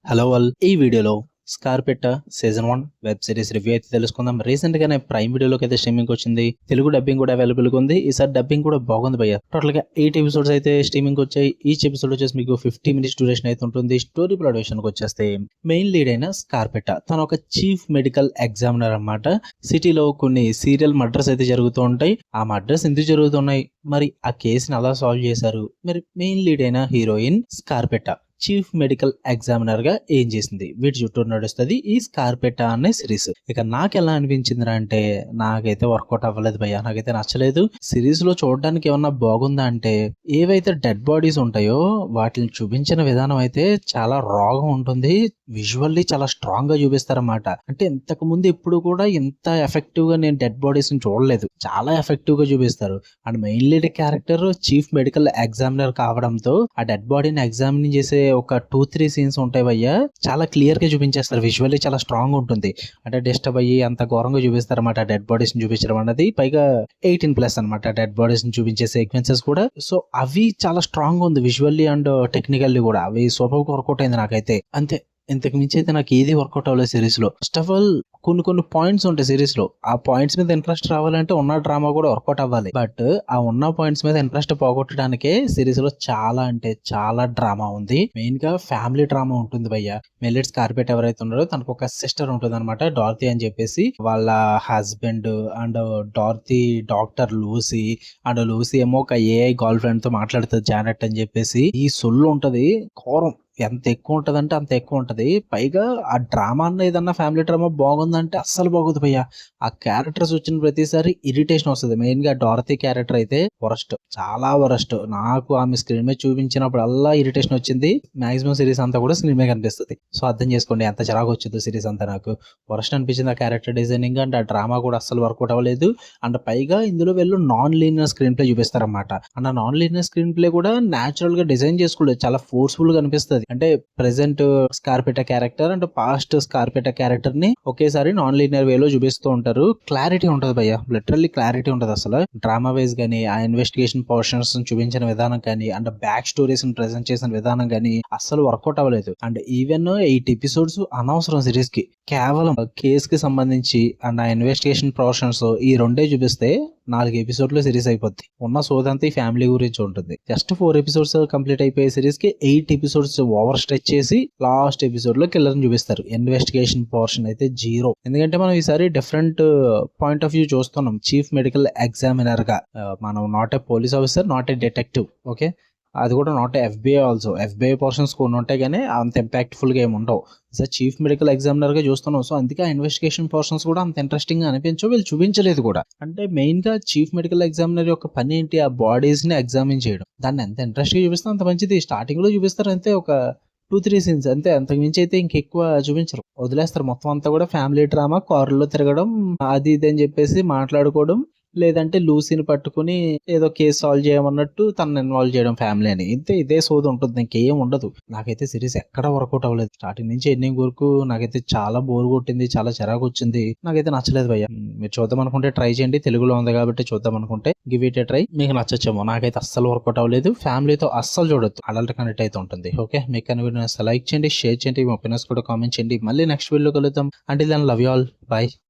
Hello all, ఈ వీడియోలో స్కార్పెట్ట season 1 web series review అయితే తెలుసుకుందాం. రీసెంట్ గానే ప్రైమ్ వీడియోలోకి అయితే స్ట్రీమింగ్ వచ్చింది. తెలుగు డబ్బింగ్ కూడా అవైలబుల్ గా ఉంది. ఈసారి డబ్బింగ్ కూడా బాగుంది భయ్య. టోటల్ గా 8 ఎపిసోడ్స్ అయితే స్ట్రీమింగ్ వచ్చాయి. ఈచ్ ఎపిసోడ్ వచ్చేసి మీకు 50 మినిట్స్ డ్యూరేషన్ అయితే ఉంటుంది. స్టోరీ ప్లాట్ విషయానికి వచ్చేస్తే మెయిన్ లీడ్ అయిన స్కార్పెట్ట తను ఒక చీఫ్ మెడికల్ ఎగ్జామినర్ అన్నమాట. సిటీలో కొన్ని సీరియల్ మర్డర్స్ అయితే జరుగుతూ ఉంటాయి. ఆ మర్డర్స్ ఎందుకు జరుగుతున్నాయి, మరి ఆ కేసుని అలా సాల్వ్ చేశారు, మరి మెయిన్ లీడ్ అయిన హీరోయిన్ స్కార్పెట్ట చీఫ్ మెడికల్ ఎగ్జామినర్ గా ఏం చేసింది, వీటి చుట్టూ నడుస్తుంది ఈ స్కార్పెట్టా అనే సిరీస్. ఇక నాకు ఎలా అనిపించింది అంటే, నాకైతే వర్కౌట్ అవ్వలేదు భయ్య. నాకైతే నచ్చలేదు. సిరీస్ లో చూడడానికి ఏమన్నా బాగుందా అంటే, ఏవైతే డెడ్ బాడీస్ ఉంటాయో వాటిని చూపించిన విధానం అయితే చాలా రాగా ఉంటుంది. విజువల్లీ చాలా స్ట్రాంగ్ గా చూపిస్తారన్నమాట. అంటే ఇంతకు ముందు ఎప్పుడు కూడా ఇంత ఎఫెక్టివ్ గా నేను డెడ్ బాడీస్ ని చూడలేదు. చాలా ఎఫెక్టివ్ గా చూపిస్తారు. And main lead character chief medical examiner కావడంతో ఆ డెడ్ బాడీని ఎగ్జామిన్ చేసే ఒక 2-3 సీన్స్ ఉంటాయి భయ్య, చాలా క్లియర్ గా చూపించేస్తారు. విజువల్లీ చాలా స్ట్రాంగ్ ఉంటుంది. అంటే డిస్టర్బ్ అయ్యి అంత ఘోరంగా చూపిస్తారు అనమాట. డెడ్ బాడీస్ ని చూపించడం అన్నది పైగా 18+ అనమాట. డెడ్ బాడీస్ ని చూపించే సీక్వెన్సెస్ కూడా. సో అవి చాలా స్ట్రాంగ్ ఉంది విజువల్లీ అండ్ టెక్నికల్లీ కూడా. అవి సూపర్ వర్కౌట్ అయింది నాకైతే. అంతే, ఇంతకు మించి అయితే నాకు ఏది వర్కౌట్ అవ్వలేదు సిరీస్ లో. ఫస్ట్ ఆఫ్ ఆల్ కొన్ని పాయింట్స్ ఉంటాయి సిరీస్ లో. ఆ పాయింట్స్ మీద ఇంట్రెస్ట్ రావాలంటే ఉన్న డ్రామా కూడా వర్కౌట్ అవ్వాలి. బట్ ఆ ఉన్న పాయింట్స్ మీద ఇంట్రెస్ట్ పోగొట్టడానికే సిరీస్ లో చాలా అంటే చాలా డ్రామా ఉంది. మెయిన్ గా ఫ్యామిలీ డ్రామా ఉంటుంది భయ్య. మెల్లెట్స్ కార్పెట్ ఎవరైతే ఉన్నారో తనకు ఒక సిస్టర్ ఉంటుంది అనమాట, డార్తీ అని చెప్పేసి. వాళ్ళ husband and Dorothy doctor Lucy, and Lucy ఏమో ఒక ఏఐ గర్ల్ ఫ్రెండ్ తో మాట్లాడుతుంది, జానెట్ అని చెప్పేసి. ఈ సొల్లు ఉంటది ఘోరం. ఎంత ఎక్కువ ఉంటది అంటే అంత ఎక్కువ ఉంటది. పైగా ఆ డ్రామా అన్న ఏదన్నా ఫ్యామిలీ డ్రామా బాగుందంటే అస్సలు బాగోదు భయ్య. ఆ క్యారెక్టర్స్ వచ్చిన ప్రతిసారి ఇరిటేషన్ వస్తుంది. మెయిన్ గా డారతీ క్యారెక్టర్ అయితే వరస్ట్, చాలా వరస్ట్. నాకు ఆమె స్క్రీన్ మీద చూపించినప్పుడు అల్లా ఇరిటేషన్ వచ్చింది. మాక్సిమం సిరీస్ అంతా కూడా స్క్రీన్ మీద కనిపిస్తుంది. సో అర్థం చేసుకోండి ఎంత చిరాకు వచ్చిందో సిరీస్ అంతా. నాకు వరస్ట్ అనిపించింది ఆ క్యారెక్టర్ డిజైనింగ్ అండ్ ఆ డ్రామా కూడా అస్సలు వర్కౌట్ అవ్వలేదు. అండ్ పైగా ఇందులో వీళ్ళు నాన్ లీనియర్ స్క్రీన్ ప్లే చూపిస్తారన్నమాట. అండ్ ఆ నాన్ లీనియర్ స్క్రీన్ ప్లే కూడా న్యాచురల్ గా డిజైన్ చేసుకోలేదు, చాలా ఫోర్స్ఫుల్ గా అనిపిస్తుంది. అంటే present Scarpetta character and past Scarpetta character ని ఒకేసారి నాన్ లీనియర్ వేలో చూపిస్తూ ఉంటారు. క్లారిటీ ఉంటది భయ్య, లిటరల్లీ క్లారిటీ ఉంటది. అసలు డ్రామా వైజ్ గానీ, ఆ ఇన్వెస్టిగేషన్ పోర్షన్స్ చూపించిన విధానం కానీ, అండ్ బ్యాక్ స్టోరీస్ ప్రెజెంట్ చేసిన విధానం కానీ అస్సలు వర్కౌట్ అవ్వలేదు. అండ్ ఈవెన్ 8 ఎపిసోడ్స్ అనవసరం సిరీస్ కి. కేవలం కేస్ కి సంబంధించి అండ్ ఆ ఇన్వెస్టిగేషన్ పోర్షన్స్ ఈ రెండే చూపిస్తే 4 ఎపిసోడ్లు సిరీస్ అయిపోద్ది. ఉన్న సోదంతా ఈ ఫ్యామిలీ గురించి ఉంటుంది. జస్ట్ 4 ఎపిసోడ్స్ కంప్లీట్ అయిపోయే సిరీస్ కి 8 ఎపిసోడ్స్ ఓవర్ స్ట్రెచ్ చేసి లాస్ట్ ఎపిసోడ్ లో కిల్లర్ ని చూపిస్తారు. ఇన్వెస్టిగేషన్ పోర్షన్ అయితే జీరో. ఎందుకంటే మనం ఈసారి డిఫరెంట్ పాయింట్ ఆఫ్ వ్యూ చూస్తున్నాం. చీఫ్ మెడికల్ ఎగ్జామినర్ గా మనం not a police officer, not a detective. Okay, అది కూడా not FBI also. FBI portions కొన్ని ఉంటాయి కానీ అంత ఇంపాక్ట్ఫుల్ గా ఏమి ఉండవు. సార్ చీఫ్ మెడికల్ ఎగ్జామినర్ గా చూస్తున్నాం. సో అందుకే ఆ ఇన్వెస్టిగేషన్ పోర్షన్స్ కూడా అంత ఇంట్రెస్టింగ్ గా అనిపించవు, వీళ్ళు చూపించలేదు కూడా. అంటే మెయిన్ గా చీఫ్ మెడికల్ ఎగ్జామినర్ యొక్క పని ఏంటి, ఆ బాడీస్ ని ఎగ్జామిన్ చేయడం. దాన్ని ఎంత ఇంట్రెస్ట్ గా చూపిస్తే అంత మంచిది. స్టార్టింగ్ లో చూపిస్తారు అంతే, ఒక 2-3 సీన్స్ అంతే. అంతకు మించి అయితే ఇంకెక్కువ చూపించరు, వదిలేస్తారు. మొత్తం అంతా కూడా ఫ్యామిలీ డ్రామా, కారులో తిరగడం, అది ఇది అని చెప్పేసి మాట్లాడుకోవడం, లేదంటే లూసీని పట్టుకుని ఏదో కేసు సాల్వ్ చేయమన్నట్టు తనని ఇన్వాల్వ్ చేయడం ఫ్యామిలీ అని. ఇంతే, ఇదే సోది ఉంటుంది, ఇంకేం ఉండదు. నాకైతే సిరీస్ ఎక్కడ వర్కౌట్ అవ్వలేదు. స్టార్టింగ్ నుంచి ఎండింగ్ వరకు నాకైతే చాలా బోర్ కొట్టింది, చాలా చిరాకు వచ్చింది. నాకైతే నచ్చలేదు భయ్య. మీరు చూద్దాం అనుకుంటే ట్రై చేయండి, తెలుగులో ఉంది కాబట్టి చూద్దాం అనుకుంటే గివ్ ఇట్ ఏ ట్రై. మీకు నచ్చచ్చేమో. నాకైతే అస్సలు వర్కౌట్ అవ్వలేదు. ఫ్యామిలీతో అస్సలు చూడొద్దు, అడల్ట్ కనెక్ట్ అయితే ఉంటుంది. ఓకే, మీకు కనుక వీడియో లైక్ చేయండి, షేర్ చేయండి, మీ ఒపీనియన్స్ కూడా కామెంట్ చేయండి. మళ్ళీ నెక్స్ట్ వీడియో కలుద్దాం. అంటే దాని లవ్ యూ ఆల్, బాయ్.